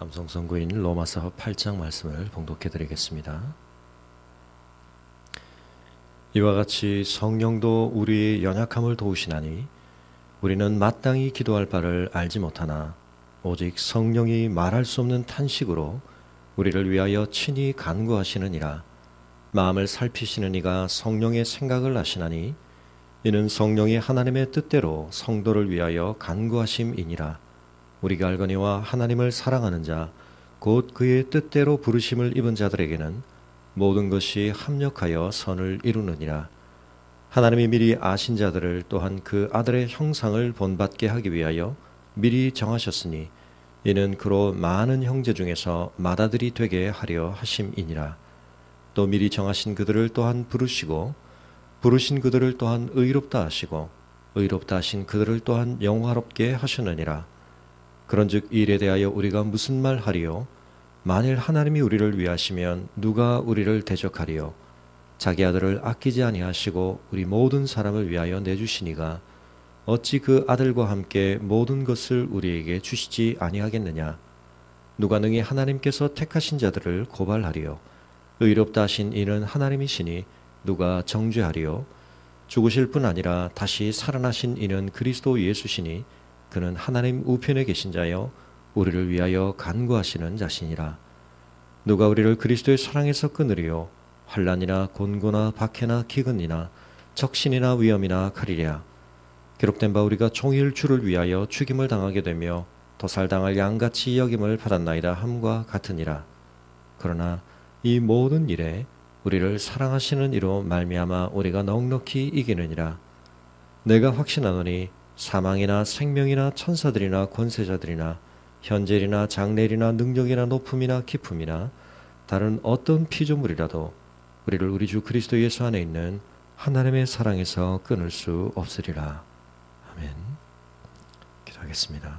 감성선구인 로마서 8장 말씀을 봉독해 드리겠습니다. 이와 같이 성령도 우리의 연약함을 도우시나니 우리는 마땅히 기도할 바를 알지 못하나 오직 성령이 말할 수 없는 탄식으로 우리를 위하여 친히 간구하시느니라. 마음을 살피시는 이가 성령의 생각을 아시나니 이는 성령이 하나님의 뜻대로 성도를 위하여 간구하심이니라. 우리가 알거니와 하나님을 사랑하는 자 곧 그의 뜻대로 부르심을 입은 자들에게는 모든 것이 합력하여 선을 이루느니라. 하나님이 미리 아신 자들을 또한 그 아들의 형상을 본받게 하기 위하여 미리 정하셨으니 이는 그로 많은 형제 중에서 맏아들이 되게 하려 하심이니라. 또 미리 정하신 그들을 또한 부르시고 부르신 그들을 또한 의롭다 하시고 의롭다 하신 그들을 또한 영화롭게 하셨느니라. 그런즉 이 일에 대하여 우리가 무슨 말 하리요? 만일 하나님이 우리를 위하시면 누가 우리를 대적하리요? 자기 아들을 아끼지 아니하시고 우리 모든 사람을 위하여 내주시니가 어찌 그 아들과 함께 모든 것을 우리에게 주시지 아니하겠느냐? 누가 능히 하나님께서 택하신 자들을 고발하리요? 의롭다 하신 이는 하나님이시니 누가 정죄하리요? 죽으실 뿐 아니라 다시 살아나신 이는 그리스도 예수시니 그는 하나님 우편에 계신 자여 우리를 위하여 간구하시는 자시니라. 누가 우리를 그리스도의 사랑에서 끊으리요? 환난이나 곤고나 박해나 기근이나 적신이나 위험이나 칼이랴. 기록된 바 우리가 종일 주를 위하여 죽임을 당하게 되며 도살당할 양같이 여김을 받았나이다 함과 같으니라. 그러나 이 모든 일에 우리를 사랑하시는 이로 말미암아 우리가 넉넉히 이기느니라. 내가 확신하노니 사망이나 생명이나 천사들이나 권세자들이나 현재이나 장래이나 능력이나 높음이나 깊음이나 다른 어떤 피조물이라도 우리를 우리 주 그리스도 예수 안에 있는 하나님의 사랑에서 끊을 수 없으리라. 아멘. 기도하겠습니다.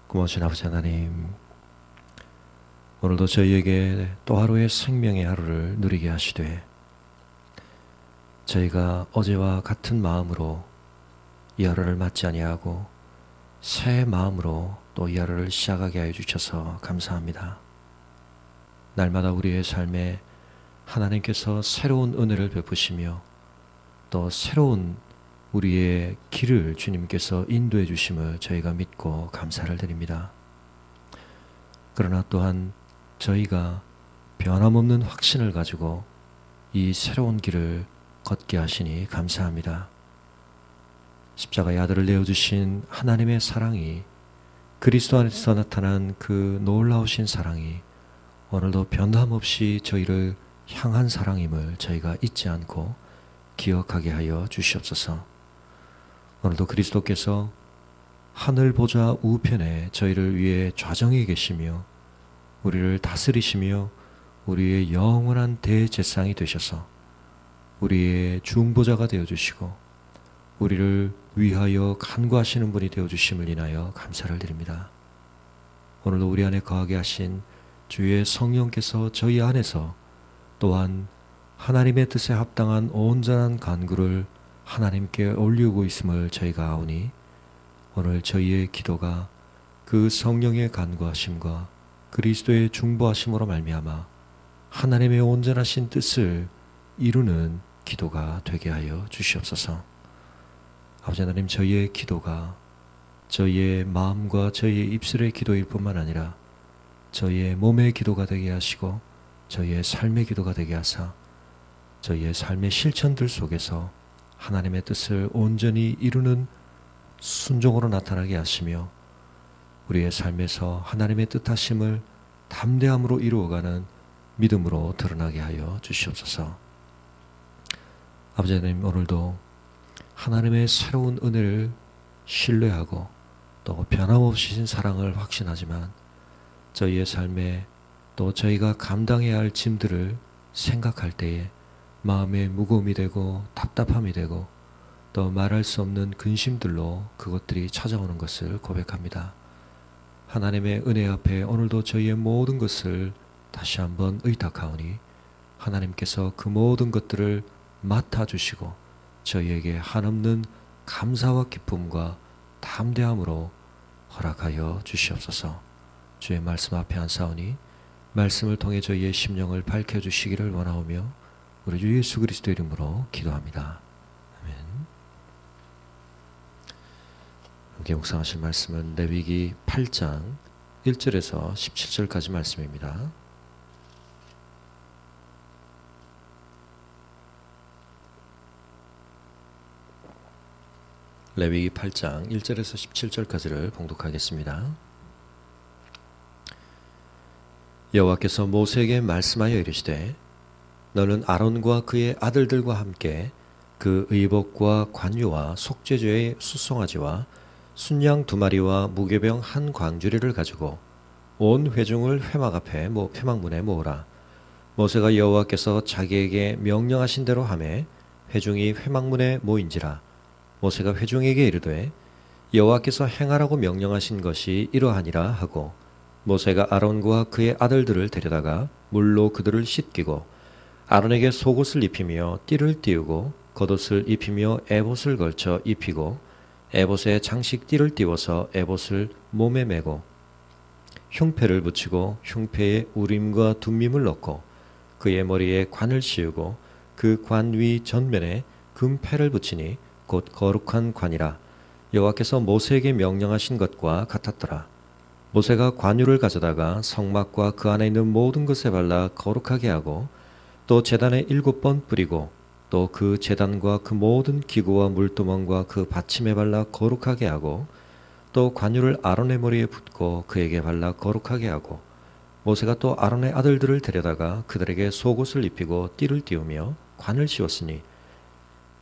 고마우신 아버지 하나님, 오늘도 저희에게 또 하루의 생명의 하루를 누리게 하시되 저희가 어제와 같은 마음으로 이 하루를 맞지 아니하고 새 마음으로 또 이 하루를 시작하게 하여 주셔서 감사합니다. 날마다 우리의 삶에 하나님께서 새로운 은혜를 베푸시며 또 새로운 우리의 길을 주님께서 인도해 주심을 저희가 믿고 감사를 드립니다. 그러나 또한 저희가 변함없는 확신을 가지고 이 새로운 길을 걷게 하시니 감사합니다. 십자가의 아들을 내어주신 하나님의 사랑이, 그리스도 안에서 나타난 그 놀라우신 사랑이 오늘도 변함없이 저희를 향한 사랑임을 저희가 잊지 않고 기억하게 하여 주시옵소서. 오늘도 그리스도께서 하늘 보좌 우편에 저희를 위해 좌정해 계시며 우리를 다스리시며 우리의 영원한 대제사장이 되셔서 우리의 중보자가 되어주시고 우리를 위하여 간구하시는 분이 되어주심을 인하여 감사를 드립니다. 오늘도 우리 안에 거하게 하신 주의 성령께서 저희 안에서 또한 하나님의 뜻에 합당한 온전한 간구를 하나님께 올리고 있음을 저희가 아오니 오늘 저희의 기도가 그 성령의 간구하심과 그리스도의 중보하심으로 말미암아 하나님의 온전하신 뜻을 이루는 기도가 되게 하여 주시옵소서. 아버지 하나님, 저희의 기도가 저희의 마음과 저희의 입술의 기도일 뿐만 아니라 저희의 몸의 기도가 되게 하시고 저희의 삶의 기도가 되게 하사 저희의 삶의 실천들 속에서 하나님의 뜻을 온전히 이루는 순종으로 나타나게 하시며 우리의 삶에서 하나님의 뜻하심을 담대함으로 이루어가는 믿음으로 드러나게 하여 주시옵소서. 아버지 하나님, 오늘도 하나님의 새로운 은혜를 신뢰하고 또 변함없으신 사랑을 확신하지만 저희의 삶에 또 저희가 감당해야 할 짐들을 생각할 때에 마음에 무거움이 되고 답답함이 되고 또 말할 수 없는 근심들로 그것들이 찾아오는 것을 고백합니다. 하나님의 은혜 앞에 오늘도 저희의 모든 것을 다시 한번 의탁하오니 하나님께서 그 모든 것들을 맡아주시고 저희에게 한없는 감사와 기쁨과 담대함으로 허락하여 주시옵소서. 주의 말씀 앞에 안사오니 말씀을 통해 저희의 심령을 밝혀주시기를 원하오며 우리 주 예수 그리스도 이름으로 기도합니다. 아멘. 함께 묵상하실 말씀은 레위기 8장 1절에서 17절까지 말씀입니다. 레위기 8장 1절에서 17절까지를 봉독하겠습니다. 여호와께서 모세에게 말씀하여 이르시되 너는 아론과 그의 아들들과 함께 그 의복과 관유와 속죄제의 숫송아지와 순양 2마리와 무교병 1광주리를 가지고 온 회중을 회막 앞에 회막문에 모으라. 모세가 여호와께서 자기에게 명령하신 대로 하매 회중이 회막문에 모인지라. 모세가 회중에게 이르되 여호와께서 행하라고 명령하신 것이 이러하니라 하고 모세가 아론과 그의 아들들을 데려다가 물로 그들을 씻기고 아론에게 속옷을 입히며 띠를 띄우고 겉옷을 입히며 에봇을 걸쳐 입히고 에봇에 장식 띠를 띄워서 에봇을 몸에 메고 흉패를 붙이고 흉패에 우림과 둠밈을 넣고 그의 머리에 관을 씌우고 그 관 위 전면에 금패를 붙이니 곧 거룩한 관이라. 여호와께서 모세에게 명령하신 것과 같았더라. 모세가 관유를 가져다가 성막과 그 안에 있는 모든 것에 발라 거룩하게 하고 또 제단에 7번 뿌리고 또 그 제단과 그 모든 기구와 물두멍과 그 받침에 발라 거룩하게 하고 또 관유를 아론의 머리에 붓고 그에게 발라 거룩하게 하고 모세가 또 아론의 아들들을 데려다가 그들에게 속옷을 입히고 띠를 띄우며 관을 씌웠으니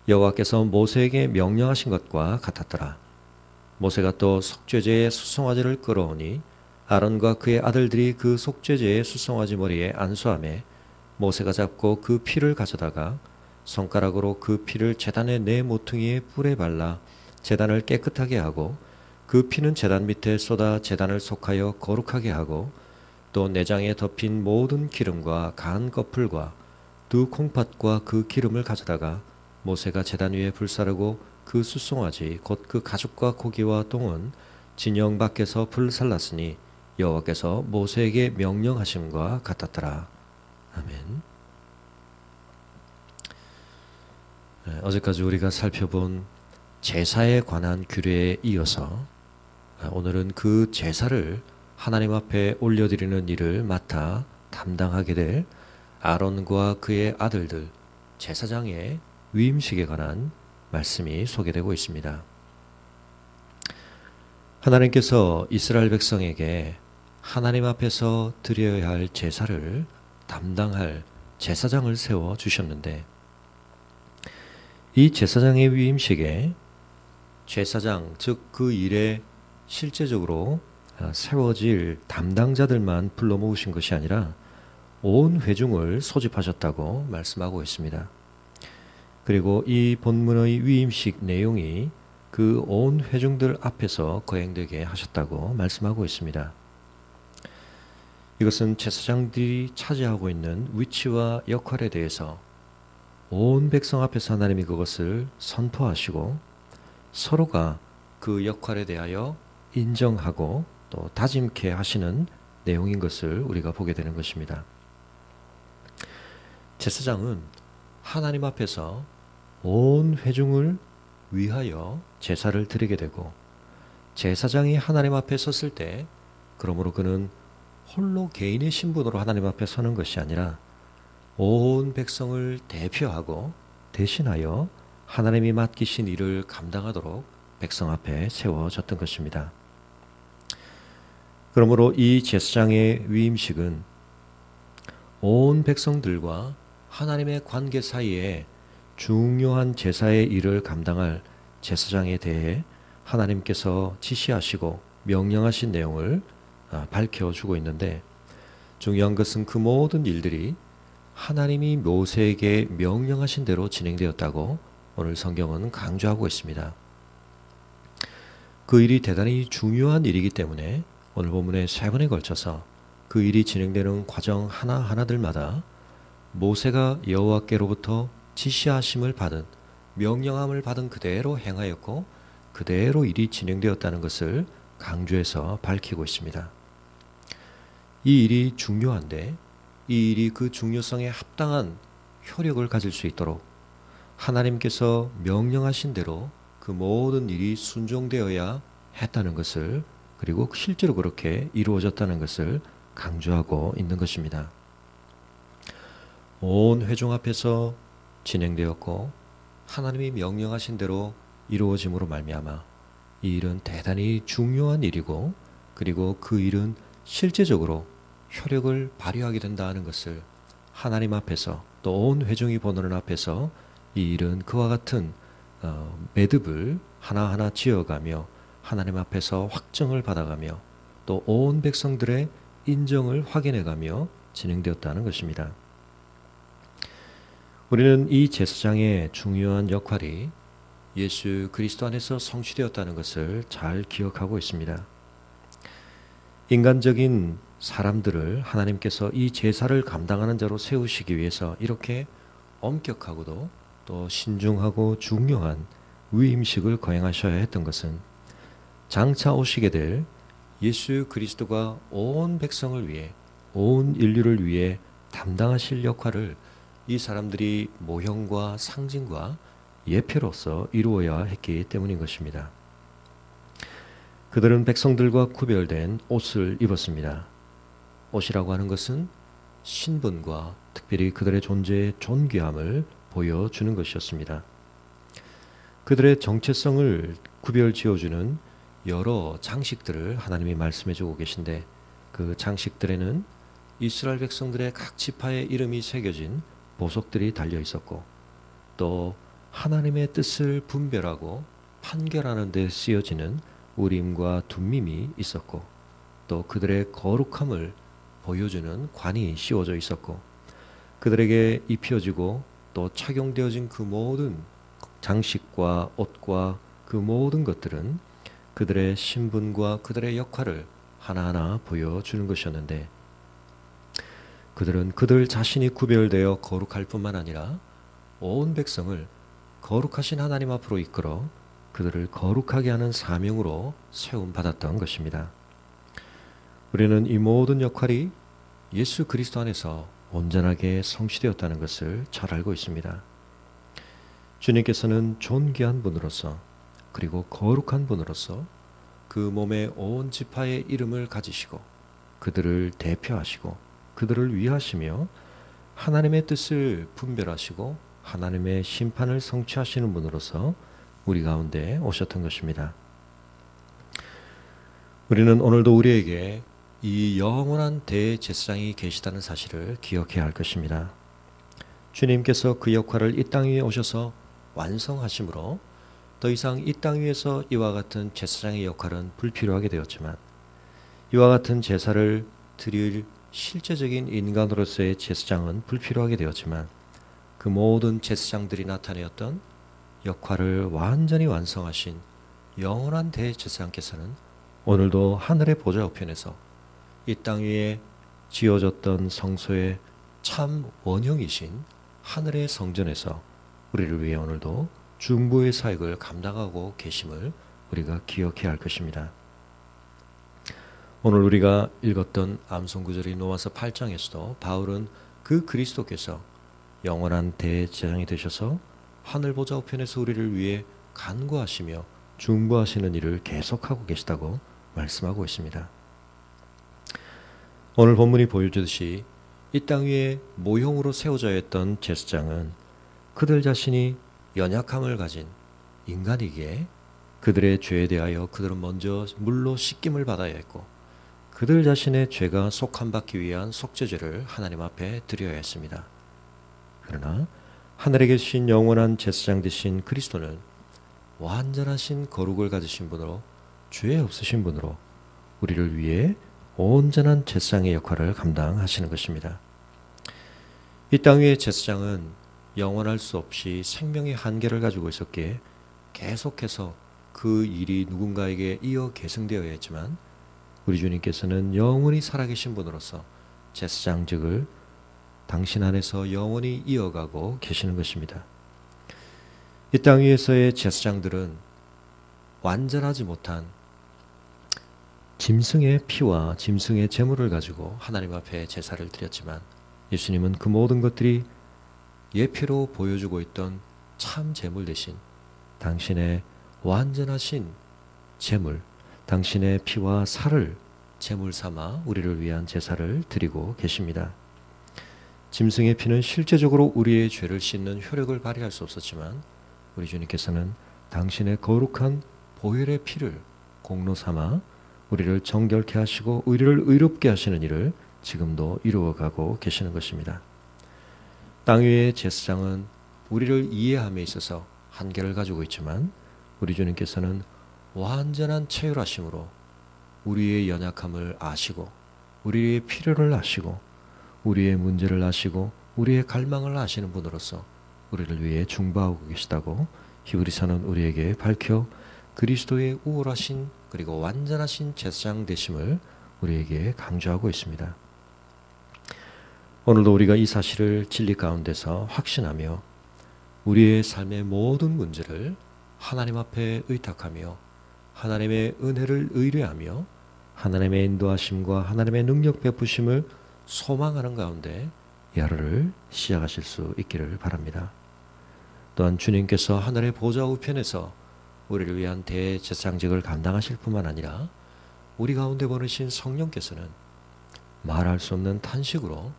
여호와께서 모세에게 명령하신 것과 같았더라. 모세가 또 속죄제의 숫송아지를 끌어오니 아론과 그의 아들들이 그 속죄제의 숫송아지 머리에 안수하매 모세가 잡고 그 피를 가져다가 손가락으로 그 피를 제단의 네 모퉁이의 뿔에 발라 제단을 깨끗하게 하고 그 피는 제단 밑에 쏟아 제단을 속하여 거룩하게 하고 또 내장에 덮인 모든 기름과 간 거풀과 두 콩팥과 그 기름을 가져다가 모세가 제단 위에 불사르고 그 숫송아지 곧 그 가죽과 고기와 똥은 진영 밖에서 불살랐으니 여호와께서 모세에게 명령하심과 같았더라. 아멘. 어제까지 우리가 살펴본 제사에 관한 규례에 이어서 오늘은 그 제사를 하나님 앞에 올려드리는 일을 맡아 담당하게 될 아론과 그의 아들들 제사장의 위임식에 관한 말씀이 소개되고 있습니다. 하나님께서 이스라엘 백성에게 하나님 앞에서 드려야 할 제사를 담당할 제사장을 세워 주셨는데 이 제사장의 위임식에 제사장 즉 그 일에 실제적으로 세워질 담당자들만 불러 모으신 것이 아니라 온 회중을 소집하셨다고 말씀하고 있습니다. 그리고 이 본문의 위임식 내용이 그 온 회중들 앞에서 거행되게 하셨다고 말씀하고 있습니다. 이것은 제사장들이 차지하고 있는 위치와 역할에 대해서 온 백성 앞에서 하나님이 그것을 선포하시고 서로가 그 역할에 대하여 인정하고 또 다짐케 하시는 내용인 것을 우리가 보게 되는 것입니다. 제사장은 하나님 앞에서 온 회중을 위하여 제사를 드리게 되고 제사장이 하나님 앞에 섰을 때 그러므로 그는 홀로 개인의 신분으로 하나님 앞에 서는 것이 아니라 온 백성을 대표하고 대신하여 하나님이 맡기신 일을 감당하도록 백성 앞에 세워졌던 것입니다. 그러므로 이 제사장의 위임식은 온 백성들과 하나님의 관계 사이에 중요한 제사의 일을 감당할 제사장에 대해 하나님께서 지시하시고 명령하신 내용을 밝혀주고 있는데 중요한 것은 그 모든 일들이 하나님이 모세에게 명령하신 대로 진행되었다고 오늘 성경은 강조하고 있습니다. 그 일이 대단히 중요한 일이기 때문에 오늘 본문에 3번에 걸쳐서 그 일이 진행되는 과정 하나하나들마다 모세가 여호와께로부터 지시하심을 받은 명령함을 받은 그대로 행하였고 그대로 일이 진행되었다는 것을 강조해서 밝히고 있습니다. 이 일이 중요한데 이 일이 그 중요성에 합당한 효력을 가질 수 있도록 하나님께서 명령하신 대로 그 모든 일이 순종되어야 했다는 것을, 그리고 실제로 그렇게 이루어졌다는 것을 강조하고 있는 것입니다. 온 회중 앞에서 진행되었고 하나님이 명령하신 대로 이루어짐으로 말미암아 이 일은 대단히 중요한 일이고, 그리고 그 일은 실제적으로 효력을 발휘하게 된다는 것을 하나님 앞에서 또 온 회중이 보는 앞에서 이 일은 그와 같은 매듭을 하나하나 지어가며 하나님 앞에서 확정을 받아가며 또 온 백성들의 인정을 확인해가며 진행되었다는 것입니다. 우리는 이 제사장의 중요한 역할이 예수 그리스도 안에서 성취되었다는 것을 잘 기억하고 있습니다. 인간적인 사람들을 하나님께서 이 제사를 감당하는 자로 세우시기 위해서 이렇게 엄격하고도 또 신중하고 중요한 위임식을 거행하셔야 했던 것은 장차 오시게 될 예수 그리스도가 온 백성을 위해, 온 인류를 위해 담당하실 역할을 이 사람들이 모형과 상징과 예표로서 이루어야 했기 때문인 것입니다. 그들은 백성들과 구별된 옷을 입었습니다. 옷이라고 하는 것은 신분과 특별히 그들의 존재의 존귀함을 보여주는 것이었습니다. 그들의 정체성을 구별 지어주는 여러 장식들을 하나님이 말씀해 주고 계신데, 그 장식들에는 이스라엘 백성들의 각 지파의 이름이 새겨진 보석들이 달려 있었고, 또 하나님의 뜻을 분별하고 판결하는 데 쓰여지는 우림과 둠밈이 있었고, 또 그들의 거룩함을 보여주는 관이 씌워져 있었고, 그들에게 입혀지고 또 착용되어진 그 모든 장식과 옷과 그 모든 것들은 그들의 신분과 그들의 역할을 하나하나 보여주는 것이었는데, 그들은 그들 자신이 구별되어 거룩할 뿐만 아니라 온 백성을 거룩하신 하나님 앞으로 이끌어 그들을 거룩하게 하는 사명으로 세움받았던 것입니다. 우리는 이 모든 역할이 예수 그리스도 안에서 온전하게 성취되었다는 것을 잘 알고 있습니다. 주님께서는 존귀한 분으로서, 그리고 거룩한 분으로서 그 몸의 온 지파의 이름을 가지시고 그들을 대표하시고 그들을 위하시며 하나님의 뜻을 분별하시고 하나님의 심판을 성취하시는 분으로서 우리 가운데 오셨던 것입니다. 우리는 오늘도 우리에게 이 영원한 대제사장이 계시다는 사실을 기억해야 할 것입니다. 주님께서 그 역할을 이 땅 위에 오셔서 완성하심으로 더 이상 이 땅 위에서 이와 같은 제사장의 역할은 불필요하게 되었지만, 이와 같은 제사를 드릴 실제적인 인간으로서의 제사장은 불필요하게 되었지만, 그 모든 제사장들이 나타내었던 역할을 완전히 완성하신 영원한 대제사장께서는 오늘도 하늘의 보좌 우편에서 이 땅 위에 지어졌던 성소의 참 원형이신 하늘의 성전에서 우리를 위해 오늘도 중보의 사역을 감당하고 계심을 우리가 기억해야 할 것입니다. 오늘 우리가 읽었던 암송 구절인 로마서 8장에서도 바울은 그 그리스도께서 영원한 대제사장이 되셔서 하늘 보좌 우편에서 우리를 위해 간구하시며 중보하시는 일을 계속하고 계시다고 말씀하고 있습니다. 오늘 본문이 보여주듯이 이 땅 위에 모형으로 세워져 있던 제사장은 그들 자신이 연약함을 가진 인간이기에 그들의 죄에 대하여 그들은 먼저 물로 씻김을 받아야 했고, 그들 자신의 죄가 속함받기 위한 속죄제를 하나님 앞에 드려야 했습니다. 그러나 하늘에 계신 영원한 제사장 되신 그리스도는 완전하신 거룩을 가지신 분으로, 죄 없으신 분으로 우리를 위해 온전한 제사장의 역할을 감당하시는 것입니다. 이 땅 위의 제사장은 영원할 수 없이 생명의 한계를 가지고 있었기에 계속해서 그 일이 누군가에게 이어 계승되어야 했지만, 우리 주님께서는 영원히 살아계신 분으로서 제사장직을 당신 안에서 영원히 이어가고 계시는 것입니다. 이 땅 위에서의 제사장들은 완전하지 못한 짐승의 피와 짐승의 제물을 가지고 하나님 앞에 제사를 드렸지만 예수님은 그 모든 것들이 예표로 보여주고 있던 참 제물 대신 당신의 완전하신 제물, 당신의 피와 살을 제물 삼아 우리를 위한 제사를 드리고 계십니다. 짐승의 피는 실제적으로 우리의 죄를 씻는 효력을 발휘할 수 없었지만 우리 주님께서는 당신의 거룩한 보혈의 피를 공로 삼아 우리를 정결케 하시고 우리를 의롭게 하시는 일을 지금도 이루어가고 계시는 것입니다. 땅 위의 제사장은 우리를 이해함에 있어서 한계를 가지고 있지만 우리 주님께서는 완전한 체휼하심으로 우리의 연약함을 아시고 우리의 필요를 아시고 우리의 문제를 아시고 우리의 갈망을 아시는 분으로서 우리를 위해 중보하고 계시다고 히브리서는 우리에게 밝혀 그리스도의 우월하신 그리고 완전하신 제사장 되심을 우리에게 강조하고 있습니다. 오늘도 우리가 이 사실을 진리 가운데서 확신하며 우리의 삶의 모든 문제를 하나님 앞에 의탁하며 하나님의 은혜를 의뢰하며 하나님의 인도하심과 하나님의 능력 베푸심을 소망하는 가운데 이 하루를 시작하실 수 있기를 바랍니다. 또한 주님께서 하늘의 보좌 우편에서 우리를 위한 대제사장직을 감당하실 뿐만 아니라 우리 가운데 보내신 성령께서는 말할 수 없는 탄식으로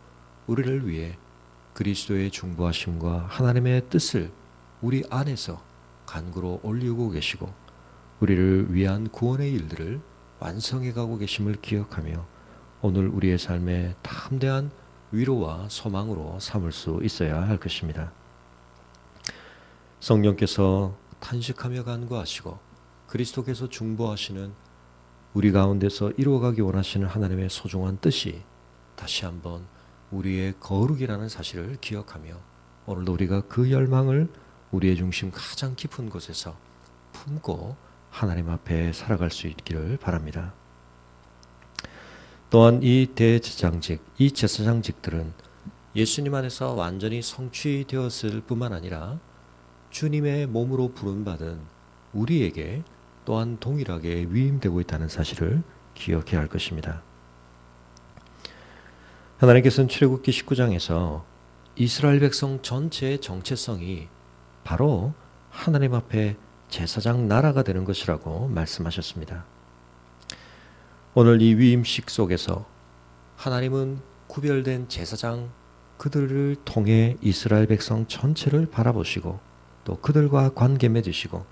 우리를 위해 그리스도의 중보하심과 하나님의 뜻을 우리 안에서 간구로 올리고 계시고 우리를 위한 구원의 일들을 완성해 가고 계심을 기억하며 오늘 우리의 삶에 담대한 위로와 소망으로 삼을 수 있어야 할 것입니다. 성령께서 탄식하며 간구하시고 그리스도께서 중보하시는 우리 가운데서 이루어가기 원하시는 하나님의 소중한 뜻이 다시 한번 우리의 거룩이라는 사실을 기억하며 오늘도 우리가 그 열망을 우리의 중심 가장 깊은 곳에서 품고 하나님 앞에 살아갈 수 있기를 바랍니다. 또한 이 대제사장직, 이 제사장직들은 예수님 안에서 완전히 성취되었을 뿐만 아니라 주님의 몸으로 부름받은 우리에게 또한 동일하게 위임되고 있다는 사실을 기억해야 할 것입니다. 하나님께서는 출애굽기 19장에서 이스라엘 백성 전체의 정체성이 바로 하나님 앞에 제사장 나라가 되는 것이라고 말씀하셨습니다. 오늘 이 위임식 속에서 하나님은 구별된 제사장 그들을 통해 이스라엘 백성 전체를 바라보시고 또 그들과 관계 맺으시고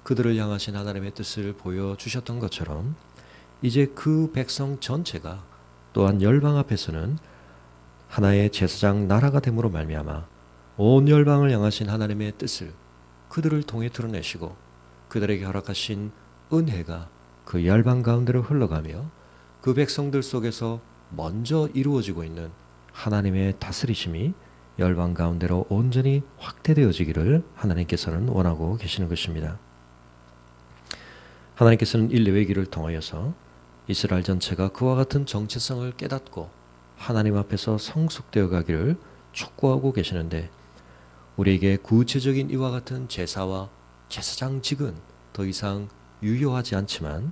그들을 향하신 하나님의 뜻을 보여주셨던 것처럼 이제 그 백성 전체가 또한 열방 앞에서는 하나의 제사장 나라가 됨으로 말미암아 온 열방을 향하신 하나님의 뜻을 그들을 통해 드러내시고 그들에게 허락하신 은혜가 그 열방 가운데로 흘러가며 그 백성들 속에서 먼저 이루어지고 있는 하나님의 다스리심이 열방 가운데로 온전히 확대되어지기를 하나님께서는 원하고 계시는 것입니다. 하나님께서는 일레위기를 통하여서 이스라엘 전체가 그와 같은 정체성을 깨닫고 하나님 앞에서 성숙되어 가기를 촉구하고 계시는데 우리에게 구체적인 이와 같은 제사와 제사장직은 더 이상 유효하지 않지만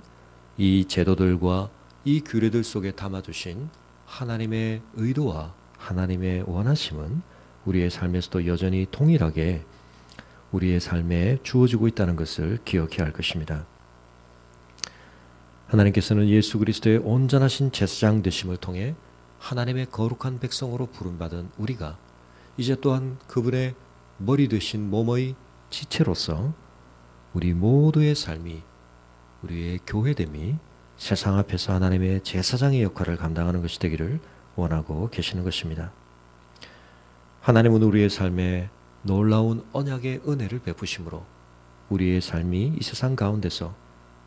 이 제도들과 이 규례들 속에 담아두신 하나님의 의도와 하나님의 원하심은 우리의 삶에서도 여전히 동일하게 우리의 삶에 주어지고 있다는 것을 기억해야 할 것입니다. 하나님께서는 예수 그리스도의 온전하신 제사장 되심을 통해 하나님의 거룩한 백성으로 부름받은 우리가 이제 또한 그분의 머리 되신 몸의 지체로서 우리 모두의 삶이 우리의 교회됨이 세상 앞에서 하나님의 제사장의 역할을 감당하는 것이 되기를 원하고 계시는 것입니다. 하나님은 우리의 삶에 놀라운 언약의 은혜를 베푸심으로 우리의 삶이 이 세상 가운데서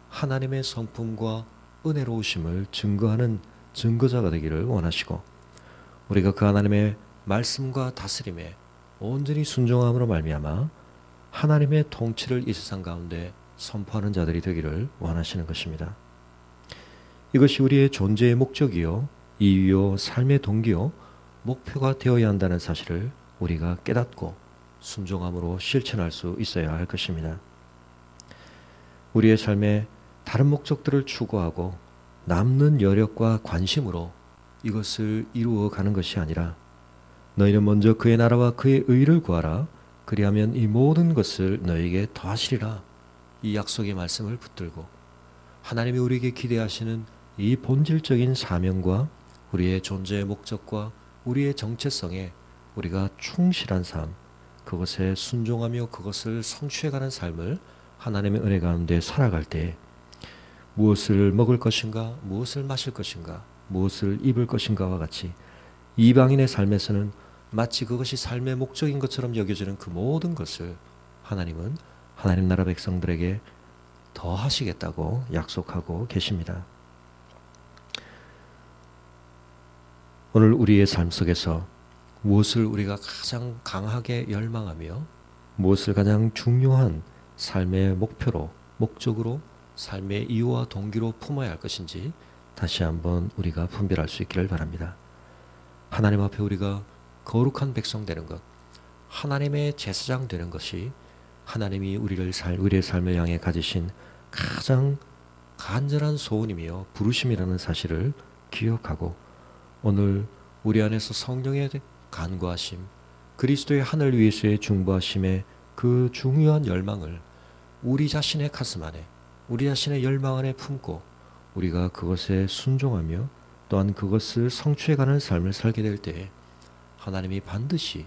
하나님의 성품과 은혜로우심을 증거하는 증거자가 되기를 원하시고 우리가 그 하나님의 말씀과 다스림에 온전히 순종함으로 말미암아 하나님의 통치를 이 세상 가운데 선포하는 자들이 되기를 원하시는 것입니다. 이것이 우리의 존재의 목적이요 이유요 삶의 동기요 목표가 되어야 한다는 사실을 우리가 깨닫고 순종함으로 실천할 수 있어야 할 것입니다. 우리의 삶에 다른 목적들을 추구하고 남는 여력과 관심으로 이것을 이루어 가는 것이 아니라 너희는 먼저 그의 나라와 그의 의를 구하라. 그리하면 이 모든 것을 너희에게 더하시리라. 이 약속의 말씀을 붙들고 하나님이 우리에게 기대하시는 이 본질적인 사명과 우리의 존재의 목적과 우리의 정체성에 우리가 충실한 삶, 그것에 순종하며 그것을 성취해가는 삶을 하나님의 은혜 가운데 살아갈 때 무엇을 먹을 것인가, 무엇을 마실 것인가, 무엇을 입을 것인가와 같이 이방인의 삶에서는 마치 그것이 삶의 목적인 것처럼 여겨지는 그 모든 것을 하나님은 하나님 나라 백성들에게 더 하시겠다고 약속하고 계십니다. 오늘 우리의 삶 속에서 무엇을 우리가 가장 강하게 열망하며 무엇을 가장 중요한 삶의 목표로, 목적으로, 삶의 이유와 동기로 품어야 할 것인지 다시 한번 우리가 분별할 수 있기를 바랍니다. 하나님 앞에 우리가 거룩한 백성 되는 것, 하나님의 제사장 되는 것이 하나님이 우리의 삶을 향해 가지신 가장 간절한 소원이며 부르심이라는 사실을 기억하고 오늘 우리 안에서 성령의 간구하심, 그리스도의 하늘 위에서의 중보하심의 그 중요한 열망을 우리 자신의 가슴 안에, 우리 자신의 열망 안에 품고 우리가 그것에 순종하며 또한 그것을 성취해가는 삶을 살게 될 때에 하나님이 반드시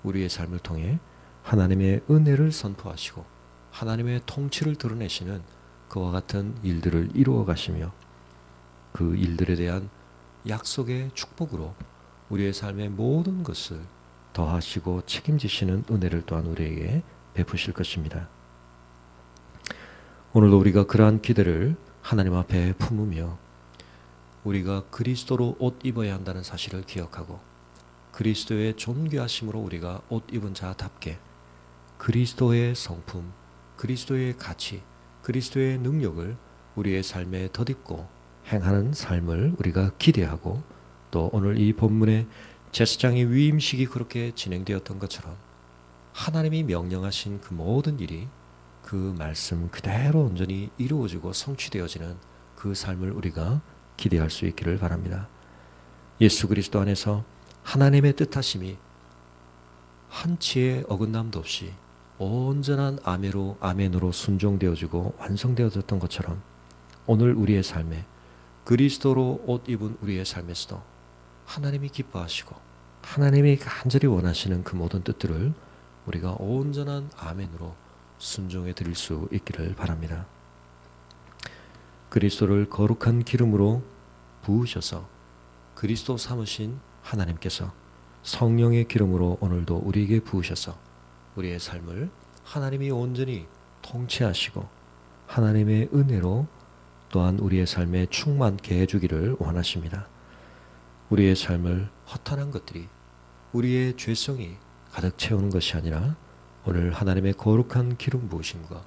우리의 삶을 통해 하나님의 은혜를 선포하시고 하나님의 통치를 드러내시는 그와 같은 일들을 이루어 가시며 그 일들에 대한 약속의 축복으로 우리의 삶의 모든 것을 더하시고 책임지시는 은혜를 또한 우리에게 베푸실 것입니다. 오늘도 우리가 그러한 기대를 하나님 앞에 품으며 우리가 그리스도로 옷 입어야 한다는 사실을 기억하고 그리스도의 존귀하심으로 우리가 옷 입은 자답게 그리스도의 성품, 그리스도의 가치, 그리스도의 능력을 우리의 삶에 덧입고 행하는 삶을 우리가 기대하고 또 오늘 이 본문의 제사장의 위임식이 그렇게 진행되었던 것처럼 하나님이 명령하신 그 모든 일이 그 말씀 그대로 온전히 이루어지고 성취되어지는 그 삶을 우리가 기대할 수 있기를 바랍니다. 예수 그리스도 안에서 하나님의 뜻하심이 한치의 어긋남도 없이 온전한 아멘으로 순종되어지고 완성되어졌던 것처럼 오늘 우리의 삶에 그리스도로 옷 입은 우리의 삶에서도 하나님이 기뻐하시고 하나님이 간절히 원하시는 그 모든 뜻들을 우리가 온전한 아멘으로 순종해 드릴 수 있기를 바랍니다. 그리스도를 거룩한 기름으로 부으셔서 그리스도 삼으신 하나님께서 성령의 기름으로 오늘도 우리에게 부으셔서 우리의 삶을 하나님이 온전히 통치하시고 하나님의 은혜로 또한 우리의 삶에 충만케 해주기를 원하십니다. 우리의 삶을 허탄한 것들이 우리의 죄성이 가득 채우는 것이 아니라 오늘 하나님의 거룩한 기름 부으심과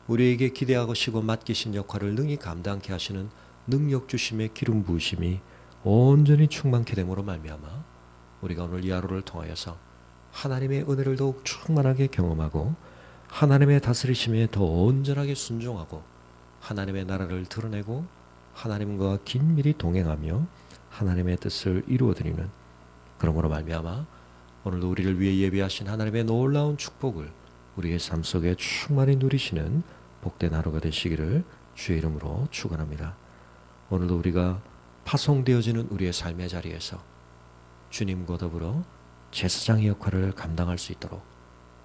우리에게 기대하시고 맡기신 역할을 능히 감당케 하시는 능력 주심의 기름 부으심이 온전히 충만케 됨으로 말미암아 우리가 오늘 이 하루를 통하여서 하나님의 은혜를 더욱 충만하게 경험하고 하나님의 다스리심에 더 온전하게 순종하고 하나님의 나라를 드러내고 하나님과 긴밀히 동행하며 하나님의 뜻을 이루어드리는 그러므로 말미암아 오늘도 우리를 위해 예비하신 하나님의 놀라운 축복을 우리의 삶 속에 충만히 누리시는 복된 하루가 되시기를 주의 이름으로 축원합니다. 오늘도 우리가 파송되어지는 우리의 삶의 자리에서 주님과 더불어 제사장의 역할을 감당할 수 있도록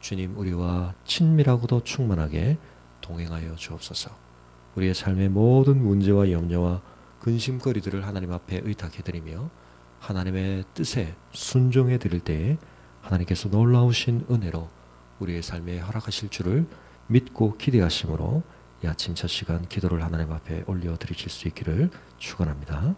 주님 우리와 친밀하고도 충만하게 동행하여 주옵소서. 우리의 삶의 모든 문제와 염려와 근심거리들을 하나님 앞에 의탁해드리며 하나님의 뜻에 순종해 드릴 때에 하나님께서 놀라우신 은혜로 우리의 삶에 허락하실 줄을 믿고 기대하심으로 이 아침 첫 시간 기도를 하나님 앞에 올려드리실 수 있기를 축원합니다.